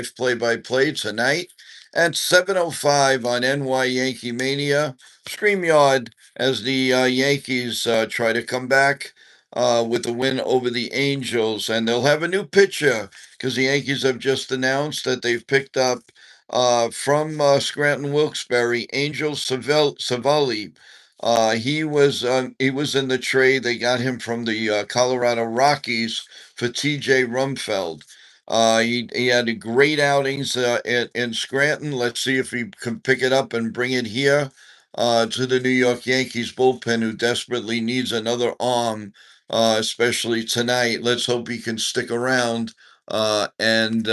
play-by-play tonight at 7:05 on NY Yankee Mania StreamYard as the Yankees try to come back with the win over the Angels, and they'll have a new pitcher because the Yankees have just announced that they've picked up from Scranton Wilkes-Barre Angel Savali. He was in the trade. They got him from the Colorado Rockies for T.J. Rumfeld. He had a great outings in Scranton. Let's see if he can pick it up and bring it here to the New York Yankees bullpen, who desperately needs another arm, especially tonight. Let's hope he can stick around and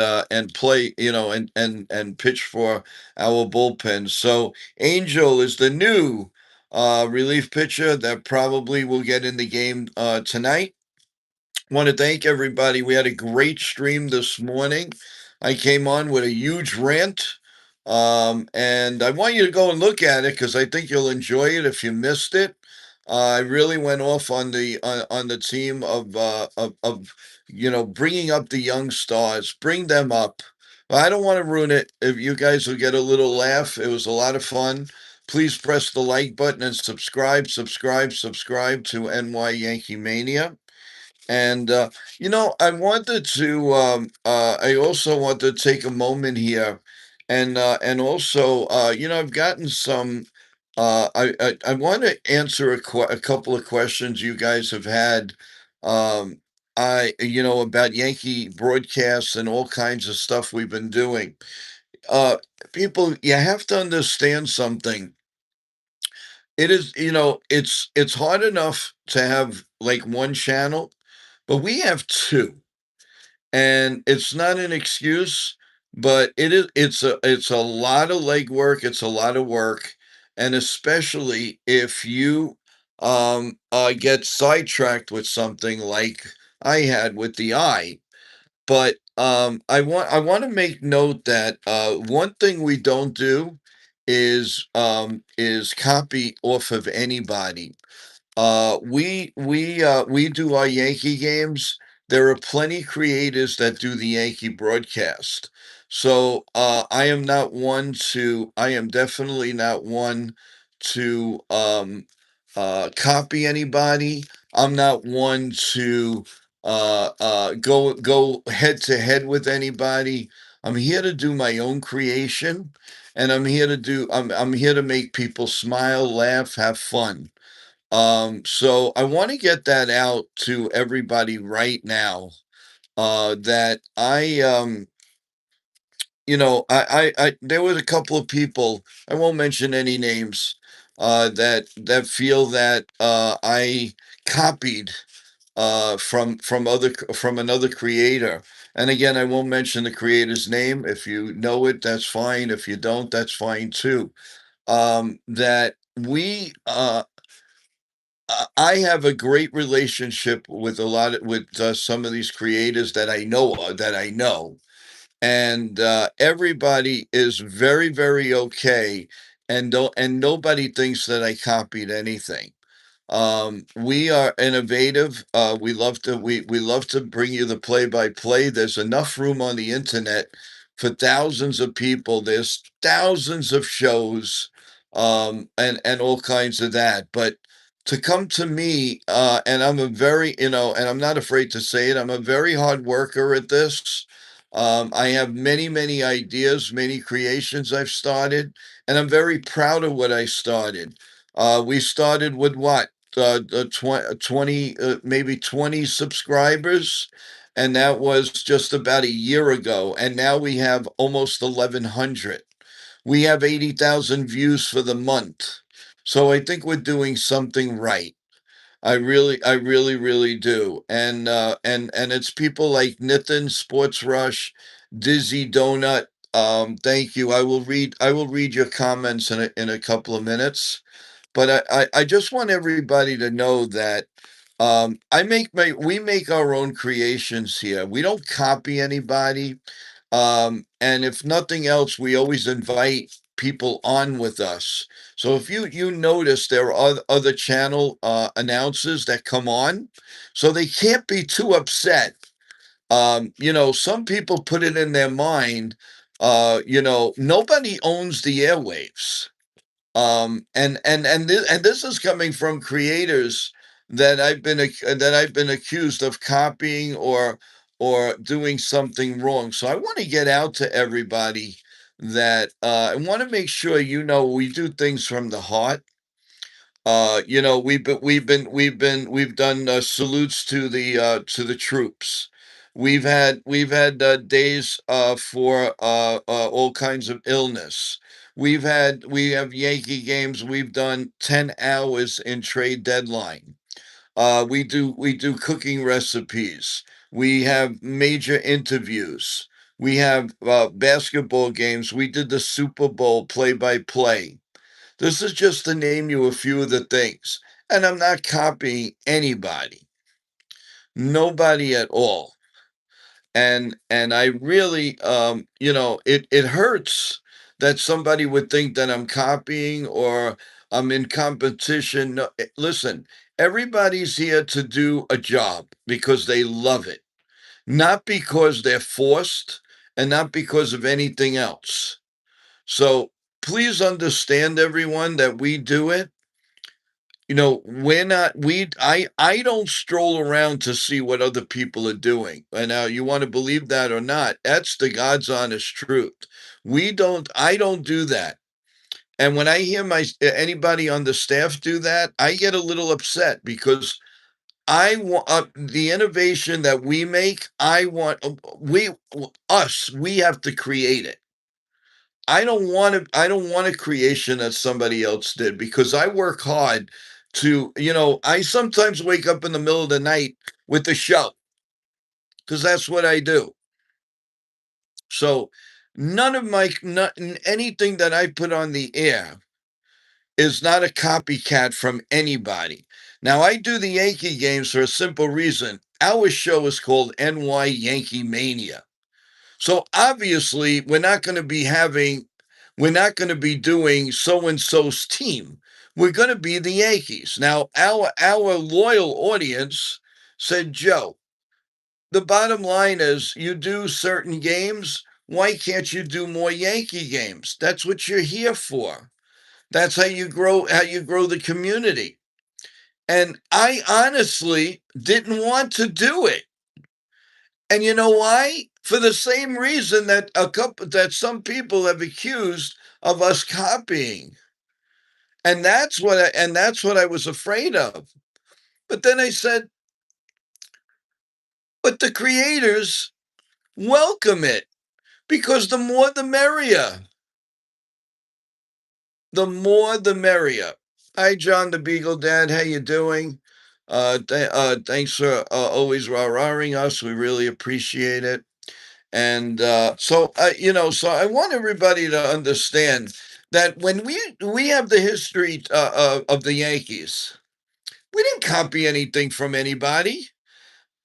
play, and pitch for our bullpen. So Angel is the new relief pitcher that probably will get in the game tonight. Want to thank everybody. We had a great stream this morning. I came on with a huge rant, and I want you to go and look at it because I think you'll enjoy it if you missed it. I really went off on the team of bringing up the young stars, bring them up. I don't want to ruin it. If you guys will get a little laugh, it was a lot of fun. Please press the like button and subscribe to NY Yankee Mania. And I wanted to. I also want to take a moment here, and also, I've gotten some. I want to answer a couple of questions you guys have had. About Yankee broadcasts and all kinds of stuff we've been doing. Uh, People, you have to understand something. It is, it's hard enough to have like one channel, but we have two, and it's not an excuse, but it's a lot of legwork, it's a lot of work, and especially if you get sidetracked with something like I had with the eye. But I want to make note that one thing we don't do is copy off of anybody. We do our Yankee games. There are plenty creators that do the Yankee broadcast. So I am definitely not one to copy anybody. I'm not one to go head to head with anybody. I'm here to do my own creation, and I'm here to make people smile, laugh, have fun. So I want to get that out to everybody right now. That there was a couple of people, I won't mention any names, that feel that I copied from another creator. And again, I won't mention the creator's name. If you know it, that's fine. If you don't, that's fine too. That we I have a great relationship with some of these creators that I know, and everybody is very, very okay, and nobody thinks that I copied anything. We are innovative. We love to bring you the play by play. There's enough room on the internet for thousands of people. There's thousands of shows, and all kinds of that. But to come to me, and and I'm not afraid to say it. I'm a very hard worker at this. I have many, many ideas, many creations I've started, and I'm very proud of what I started. We started with what? 20, maybe 20 subscribers. And that was just about a year ago. And now we have almost 1,100. We have 80,000 views for the month. So I think we're doing something right. I really do. And it's people like Nathan, Sports Rush, Dizzy Donut. Thank you. I will read your comments in a couple of minutes. But I just want everybody to know that we make our own creations here. We don't copy anybody. And if nothing else, we always invite people on with us. So if you notice, there are other channel announcers that come on, so they can't be too upset Some people put it in their mind, nobody owns the airwaves. And this is coming from creators that I've been accused of copying or doing something wrong. So I want to get out to everybody that I want to make sure we do things from the heart. We've done salutes to the troops. We've had days for all kinds of illness. We have Yankee games. We've done 10 hours in trade deadline. We do cooking recipes. We have major interviews. We have basketball games. We did the Super Bowl play by play. This is just to name you a few of the things. And I'm not copying anybody, nobody at all. And I really, it hurts that somebody would think that I'm copying or I'm in competition. No, listen, everybody's here to do a job because they love it, not because they're forced and not because of anything else. So please understand, everyone, that we do it. We're not we I don't stroll around to see what other people are doing. And now you want to believe that or not, that's the God's honest truth. I don't do that. And when I hear my anybody on the staff do that, I get a little upset because I want the innovation that we make. I want we have to create it. I don't want a creation that somebody else did because I work hard I sometimes wake up in the middle of the night with the show because that's what I do. So anything that I put on the air is not a copycat from anybody. Now I do the Yankee games for a simple reason. Our show is called NY Yankee Mania. So obviously, we're not going to be doing so and so's team. We're going to be the Yankees. Now, our loyal audience said, Joe, the bottom line is you do certain games. Why can't you do more Yankee games? That's what you're here for. That's how you grow the community. And I honestly didn't want to do it. And you know why? For the same reason that some people have accused of us copying. And that's what I was afraid of. But then I said, but the creators welcome it because the more the merrier. The more the merrier. Hi, John the Beagle Dad. How you doing? Thanks for always rah-rahing us. We really appreciate it. And so I want everybody to understand that when we have the history of the Yankees, we didn't copy anything from anybody.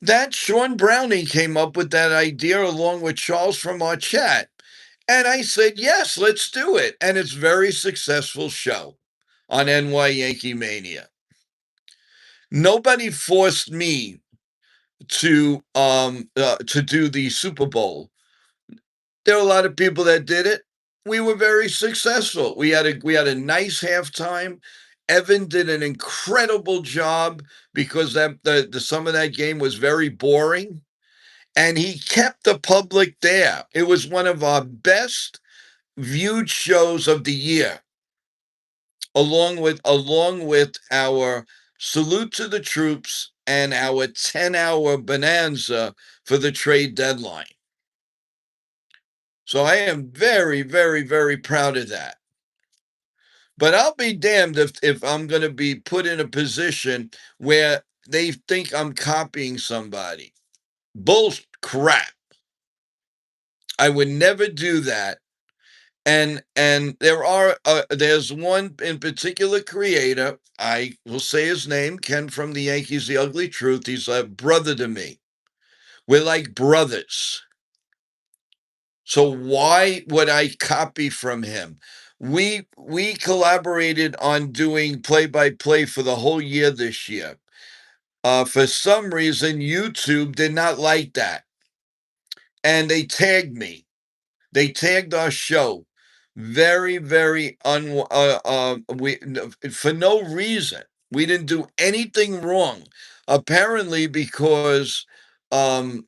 That Sean Browning came up with that idea along with Charles from our chat. And I said, yes, let's do it. And it's a very successful show on NY Yankee Mania. Nobody forced me to do the Super Bowl. There are a lot of people that did it. We were very successful. We had a nice halftime. Evan did an incredible job because the some of that game was very boring, and he kept the public there. It was one of our best viewed shows of the year, along with our salute to the troops and our 10-hour bonanza for the trade deadline. So I am very, very, very proud of that. But I'll be damned if I'm going to be put in a position where they think I'm copying somebody. Bull crap. I would never do that. And there's one in particular creator. I will say his name, Ken from the Yankees, The Ugly Truth. He's a brother to me. We're like brothers. So why would I copy from him? We collaborated on doing play by play for the whole year this year. For some reason, YouTube did not like that. and they tagged me. They tagged our show. Very, very we for no reason. We didn't do anything wrong. Apparently, because um,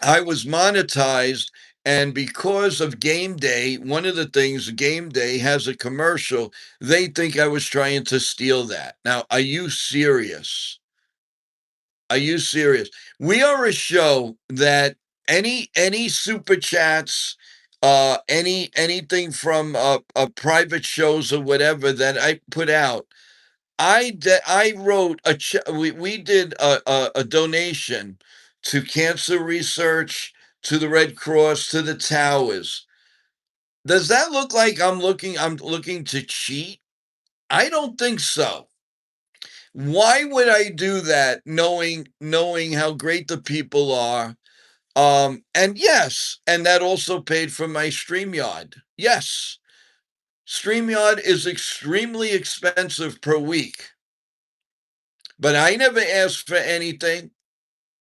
I was monetized, and because of Game Day, one of the things Game Day has a commercial. They think I was trying to steal that. Now, are you serious? Are you serious? We are a show that any super chats, anything from private shows or whatever that I put out, I wrote we did a donation to cancer research, to the Red Cross, to the towers. Does that look like I'm looking to cheat? I don't think so. Why would I do that knowing how great the people are? And yes, and that also paid for my StreamYard. Yes. StreamYard is extremely expensive per week. But I never asked for anything.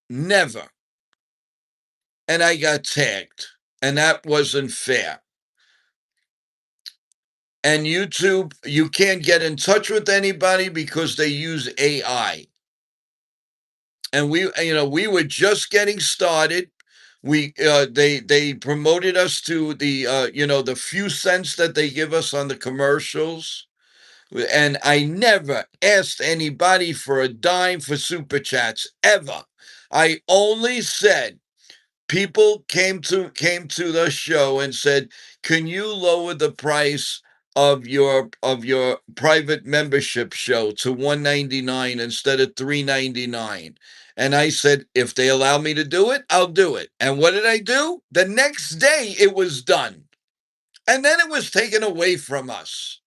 Never. And I got tagged. And that wasn't fair. And YouTube, you can't get in touch with anybody because they use AI. And we were just getting started. They promoted us to the few cents that they give us on the commercials. And I never asked anybody for a dime for super chats ever. I only said, people came to the show and said, "Can you lower the price of your private membership show to 199 instead of 399?" And I said, "If they allow me to do it, I'll do it." And what did I do? The next day it was done. And then it was taken away from us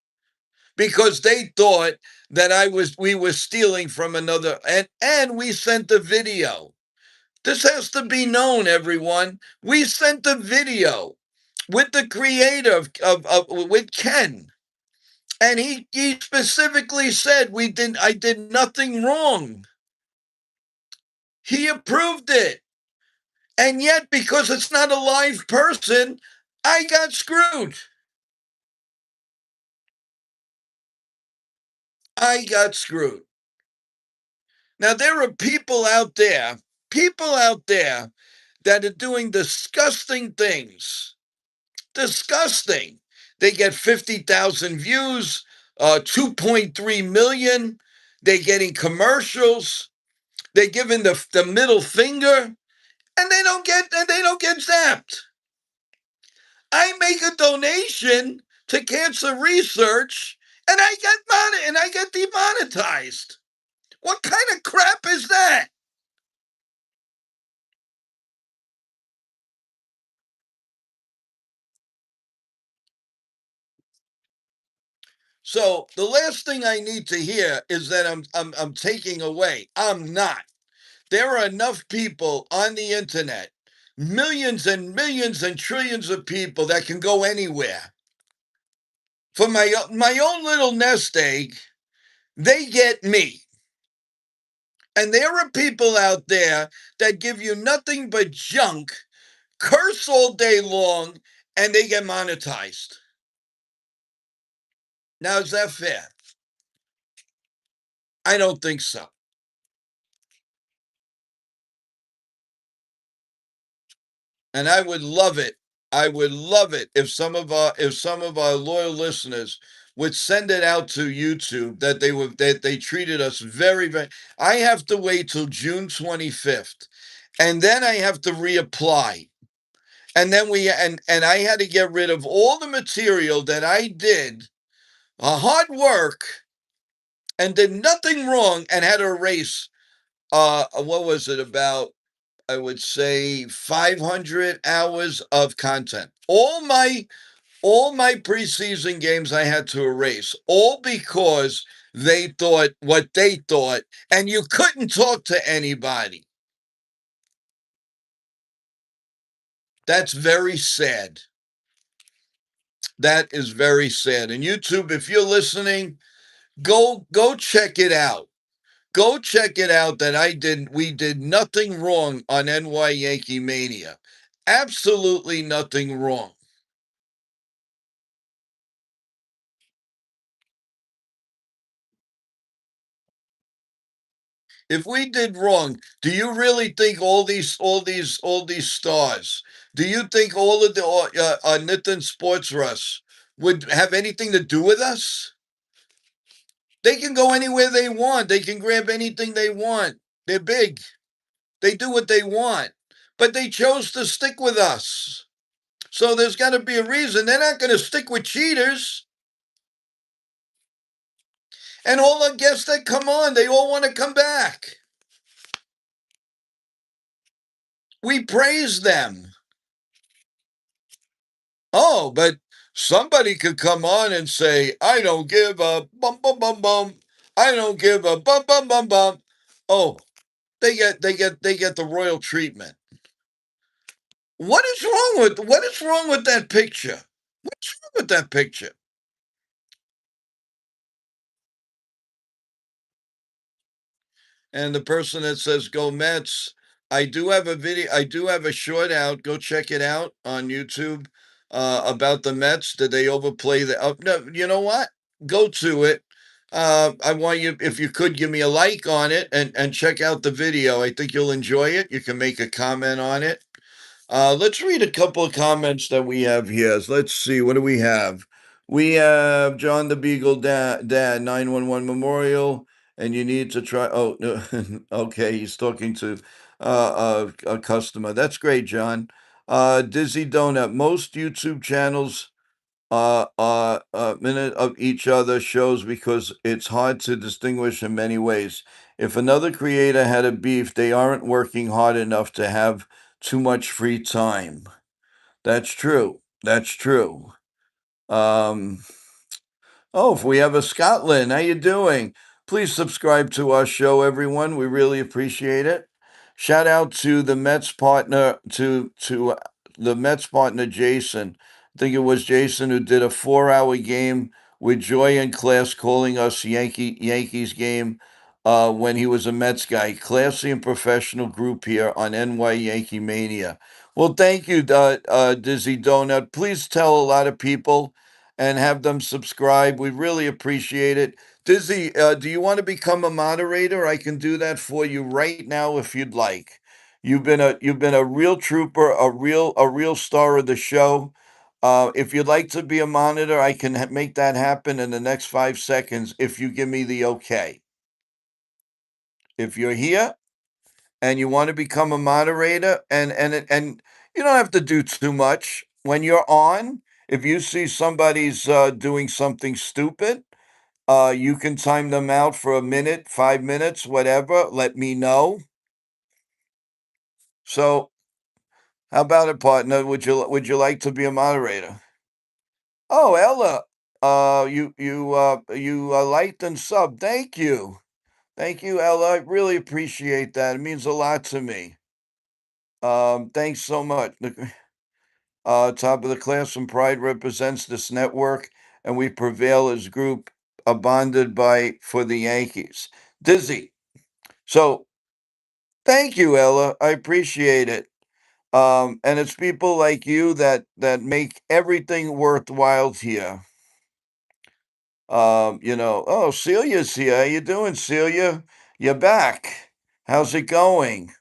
because they thought that we were stealing from another, and we sent the video. This has to be known, everyone. We sent the video with the creator with Ken, and he specifically said I did nothing wrong. He approved it. And yet, because it's not a live person, I got screwed. I got screwed. Now, there are people out there that are doing disgusting things. Disgusting. They get 50,000 views, 2.3 million. They're getting commercials. They're giving the middle finger, and they don't get zapped. I make a donation to cancer research, and I get demonetized. What kind of crap is that? So the last thing I need to hear is that I'm taking away. I'm not. There are enough people on the internet, millions and millions and trillions of people that can go anywhere. For my own little nest egg, they get me. And there are people out there that give you nothing but junk, curse all day long, and they get monetized. Now, is that fair? I don't think so. And I would love it. I would love it if some of our loyal listeners would send it out to YouTube that they treated us very, very. I have to wait till June 25th, and then I have to reapply. And then and I had to get rid of all the material that I did, hard work, and did nothing wrong, and had to erase what was it, about, I would say, 500 hours of content. All my preseason games I had to erase, all because they thought what they thought, and you couldn't talk to anybody. That's very sad. That is very sad. And YouTube, if you're listening, go check it out. Go check it out that we did nothing wrong on NY Yankee Mania. absolutely nothing wrong. If we did wrong, do you really think all these stars? Do you think all of the Nitin Sports Russ would have anything to do with us? They can go anywhere they want. They can grab anything they want. They're big. They do what they want. But they chose to stick with us. So there's got to be a reason. They're not going to stick with cheaters. And all the guests that come on, they all want to come back. We praise them. Oh, but somebody could come on and say, I don't give a bum bum bum bum. I don't give a bum bum bum bum. Oh, they get the royal treatment. What is wrong with that picture? What's wrong with that picture? And the person that says go Mets, I do have a video. I do have a short out. Go check it out on YouTube about the Mets. Did they overplay the? No, you know what? Go to it. I want you, if you could, give me a like on it and check out the video. I think you'll enjoy it. You can make a comment on it. Let's read a couple of comments that we have here. So let's see. What do we have? We have John the Beagle Dad 911 Memorial, and you need to try. Oh, no. Okay. He's talking to a customer. That's great, John. Dizzy Donut. Most YouTube channels a minute of each other shows because it's hard to distinguish in many ways. If another creator had a beef, they aren't working hard enough to have too much free time. That's true. That's true. Um, Oh, if we have a Scotland, how you doing? Please subscribe to our show, everyone. We really appreciate it. Shout out to the Mets partner to the Mets partner Jason. I think it was Jason who did a 4 hour game with Joy in class, calling us Yankees game when he was a Mets guy. Classy and professional group here on NY Yankee Mania. Well, thank you, Dizzy Donut. Please tell a lot of people and have them subscribe. We really appreciate it. Dizzy, do you want to become a moderator? I can do that for you right now if you'd like. You've been a real trooper, a real star of the show. If you'd like to be a monitor, I can make that happen in the next 5 seconds if you give me the okay. If you're here and you want to become a moderator, and you don't have to do too much when you're on. If you see somebody's doing something stupid, you can time them out for a minute, 5 minutes, whatever. Let me know. So, how about it, partner? Would you like to be a moderator? Oh, Ella, you liked and sub. Thank you, Ella. I really appreciate that. It means a lot to me. Thanks so much. Top of the class and pride represents this network, and we prevail as group, bonded by for the Yankees. Dizzy. So thank you, Ella. I appreciate it. And it's people like you that make everything worthwhile here. Oh, Celia's here. How you doing, Celia? You're back. How's it going?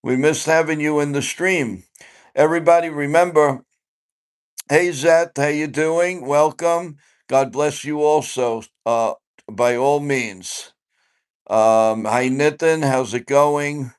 We missed having you in the stream. Everybody, remember, hey Zet, how you doing? Welcome. God bless you also. By all means. Hi Nitin, how's it going?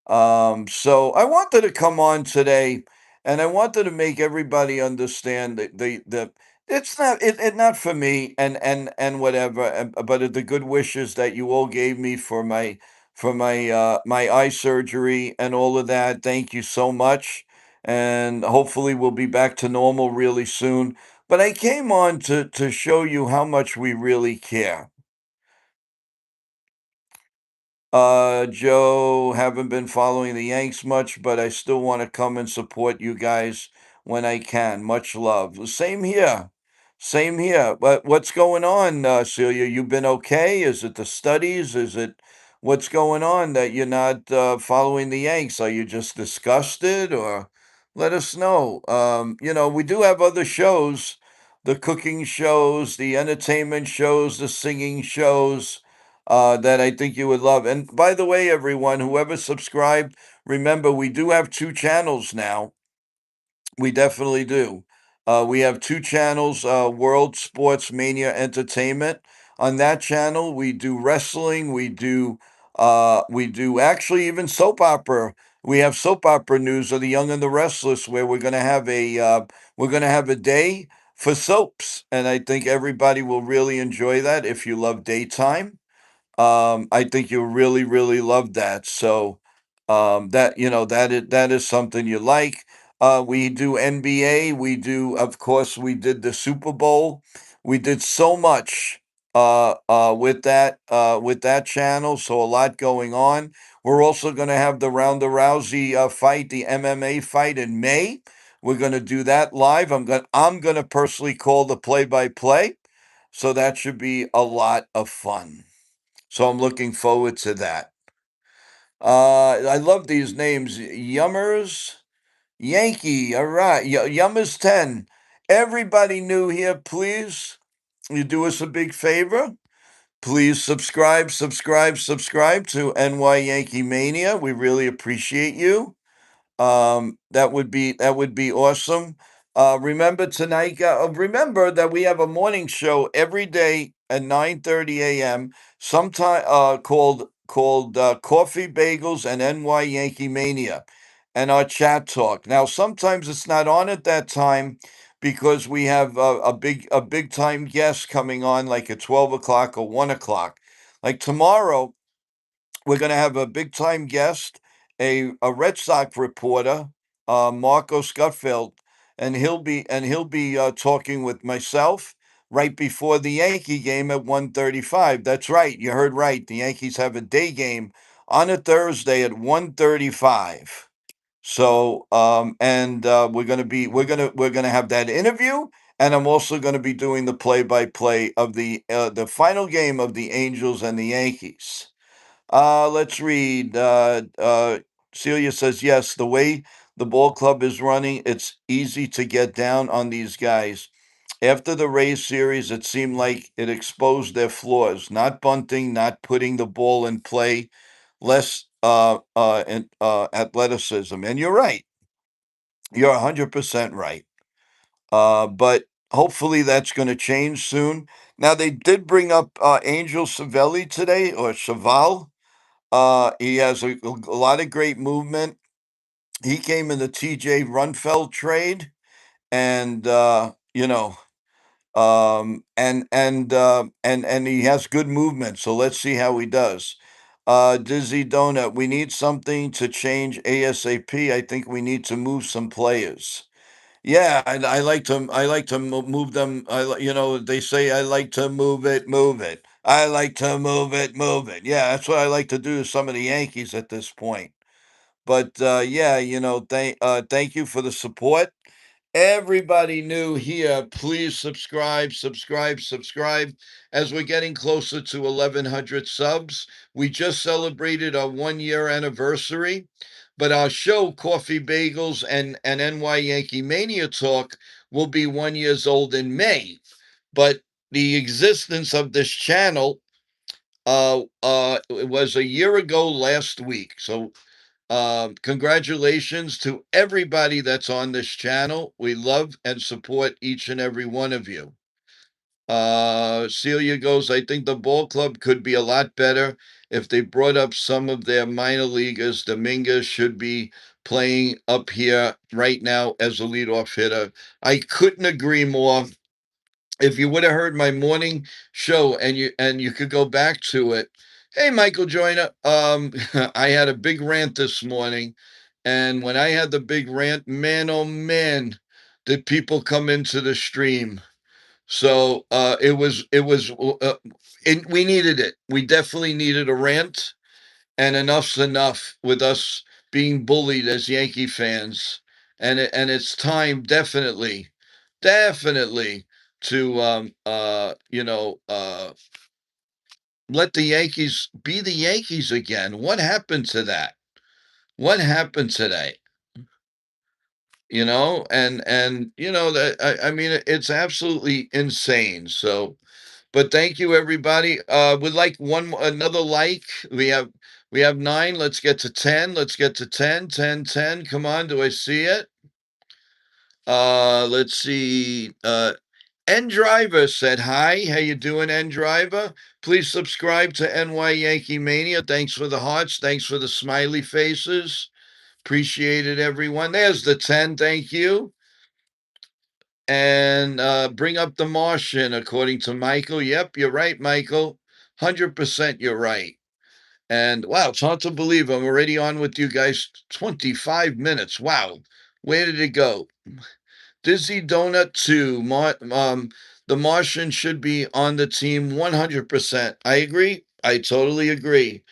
So I wanted to come on today, and I wanted to make everybody understand that the it's not for me and whatever, but the good wishes that you all gave me for my eye surgery and all of that. Thank you so much, and hopefully we'll be back to normal really soon. But I came on to show you how much we really care. Joe, haven't been following the Yanks much, but I still want to come and support you guys when I can. Much love. Same here. Same here. But what's going on, Celia? You been okay? Is it the studies? Is it what's going on that you're not following the Yanks? Are you just disgusted or let us know. We do have other shows, the cooking shows, the entertainment shows, the singing shows, that I think you would love. And by the way, everyone, whoever subscribed, remember we do have two channels now. We definitely do. We have two channels, World Sports Mania Entertainment. On that channel, we do wrestling. We do actually even soap opera. We have soap opera news of the Young and the Restless, where we're gonna have a day for soaps, and I think everybody will really enjoy that if you love daytime. I think you'll really, really love that. So, that is something you like. We do NBA. Of course, we did the Super Bowl. We did so much with that channel. So a lot going on. We're also going to have the Ronda Rousey fight, the MMA fight in May. We're going to do that live. I'm gonna personally call the play-by-play. So that should be a lot of fun. So I'm looking forward to that. I love these names. Yummers, Yankee. All right. Yummers 10. Everybody new here, please. You do us a big favor. Please subscribe, subscribe, subscribe to NY Yankee Mania. We really appreciate you. That would be awesome. Remember tonight. Remember that we have a morning show every day at 9:30 a.m. Sometime called Coffee Bagels and NY Yankee Mania, and our chat talk. Now sometimes it's not on at that time because we have a big time guest coming on like at 12 o'clock or 1 o'clock. Like tomorrow, we're going to have a big time guest, a Red Sox reporter, Marco Scutfeld, and he'll be talking with myself right before the Yankee game at 1:35. That's right, you heard right. The Yankees have a day game on a Thursday at 1:35. So, and we're gonna have that interview, and I'm also gonna be doing the play-by-play of the final game of the Angels and the Yankees. Let's read. Celia says, yes, the way the ball club is running, it's easy to get down on these guys. After the Rays series, it seemed like it exposed their flaws, not bunting, not putting the ball in play, less athleticism. And you're right. You're 100% right. But hopefully that's going to change soon. Now, they did bring up Angel Savelli today, or Cheval. He has a lot of great movement. He came in the TJ Runfeld trade, and and he has good movement. So let's see how he does. Dizzy Donut, we need something to change ASAP. I think we need to move some players. Yeah, I like to move them. They say I like to move it, move it. I like to move it, move it. Yeah, that's what I like to do to some of the Yankees at this point. But yeah, thank you for the support. Everybody new here, please subscribe, subscribe, subscribe. As we're getting closer to 1,100 subs, we just celebrated our 1 year anniversary. But our show, Coffee Bagels and NY Yankee Mania Talk, will be 1 years old in May. But the existence of this channel it was a year ago last week. So congratulations to everybody that's on this channel. We love and support each and every one of you. Celia goes, I think the ball club could be a lot better if they brought up some of their minor leaguers. Dominguez should be playing up here right now as a leadoff hitter. I couldn't agree more. If you would have heard my morning show and you could go back to it. Hey, Michael Joyner. I had a big rant this morning, and when I had the big rant, man, oh man, did people come into the stream. So we needed it. We definitely needed a rant, and enough's enough with us being bullied as Yankee fans, and it's time definitely to let the Yankees be the Yankees again. What happened to that? What happened today? and that I mean it's absolutely insane. So, but thank you everybody. Would like another like. We have 9. Let's get to 10. Let's get to 10, 10, 10. Come on, do I see it? Let's see. N Driver said hi. How you doing, N Driver? Please subscribe to NY Yankee Mania. Thanks for the hearts. Thanks for the smiley faces. Appreciate it, everyone. There's the 10. Thank you. And bring up the Martian, according to Michael. Yep, you're right, Michael. 100% you're right. And wow, it's hard to believe I'm already on with you guys 25 minutes. Wow. Where did it go? Dizzy Donut 2. The Martian should be on the team 100%. I agree. I totally agree.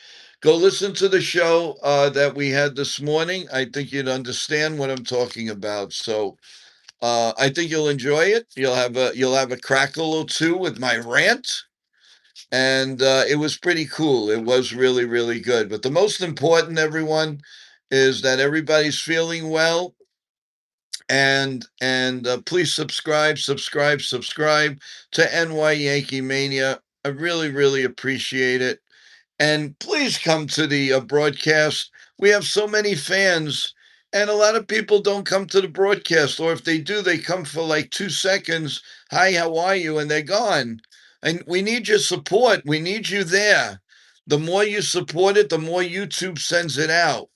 Go listen to the show that we had this morning. I think you'd understand what I'm talking about. So I think you'll enjoy it. You'll have a crackle or two with my rant, and it was pretty cool. It was really really good. But the most important, everyone, is that everybody's feeling well, and please subscribe to NY Yankee Mania. I really really appreciate it. And please come to the broadcast. We have so many fans, and a lot of people don't come to the broadcast, or if they do, they come for like 2 seconds. Hi, how are you? And they're gone. And we need your support. We need you there. The more you support it, the more YouTube sends it out.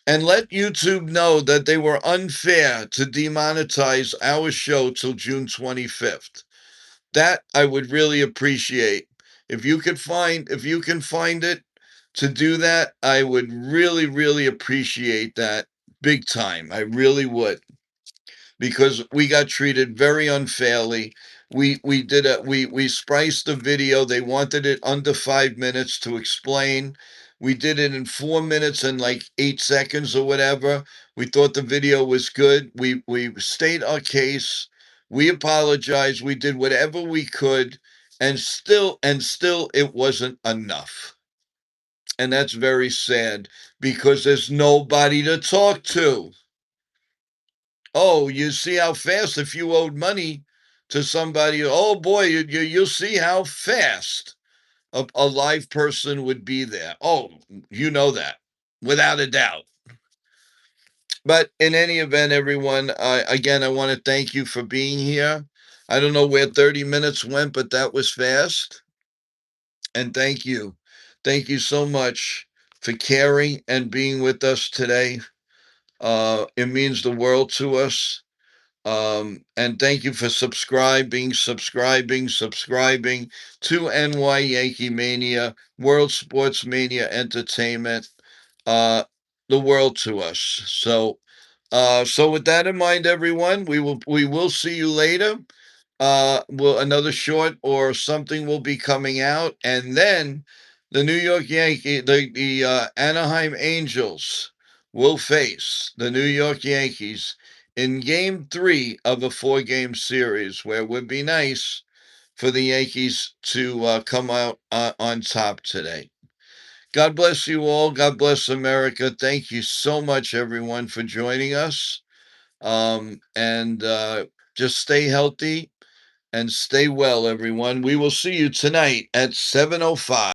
And let YouTube know that they were unfair to demonetize our show till June 25th. That I would really appreciate. If you can find it to do that, I would really, really appreciate that big time. I really would, because we got treated very unfairly. We spliced the video. They wanted it under 5 minutes to explain. We did it in 4 minutes and like 8 seconds or whatever. We thought the video was good. We state our case. We apologized. We did whatever we could, and still it wasn't enough. And that's very sad because there's nobody to talk to. Oh, you see how fast, if you owed money to somebody, oh boy, you'll see how fast a live person would be there. Oh, you know that without a doubt. But in any event, everyone, again, I want to thank you for being here. I don't know where 30 minutes went, but that was fast. And thank you. Thank you so much for caring and being with us today. It means the world to us. And thank you for subscribing to NY Yankee Mania, World Sports Mania Entertainment, uh, the world to us. So with that in mind, everyone, we will see you later. Will another short or something will be coming out, and then the New York Yankee, the Anaheim Angels will face the New York Yankees in Game 3 of a 4-game series, where it would be nice for the Yankees to come out on top today. God bless you all. God bless America. Thank you so much, everyone, for joining us. And just stay healthy and stay well, everyone. We will see you tonight at 7:05.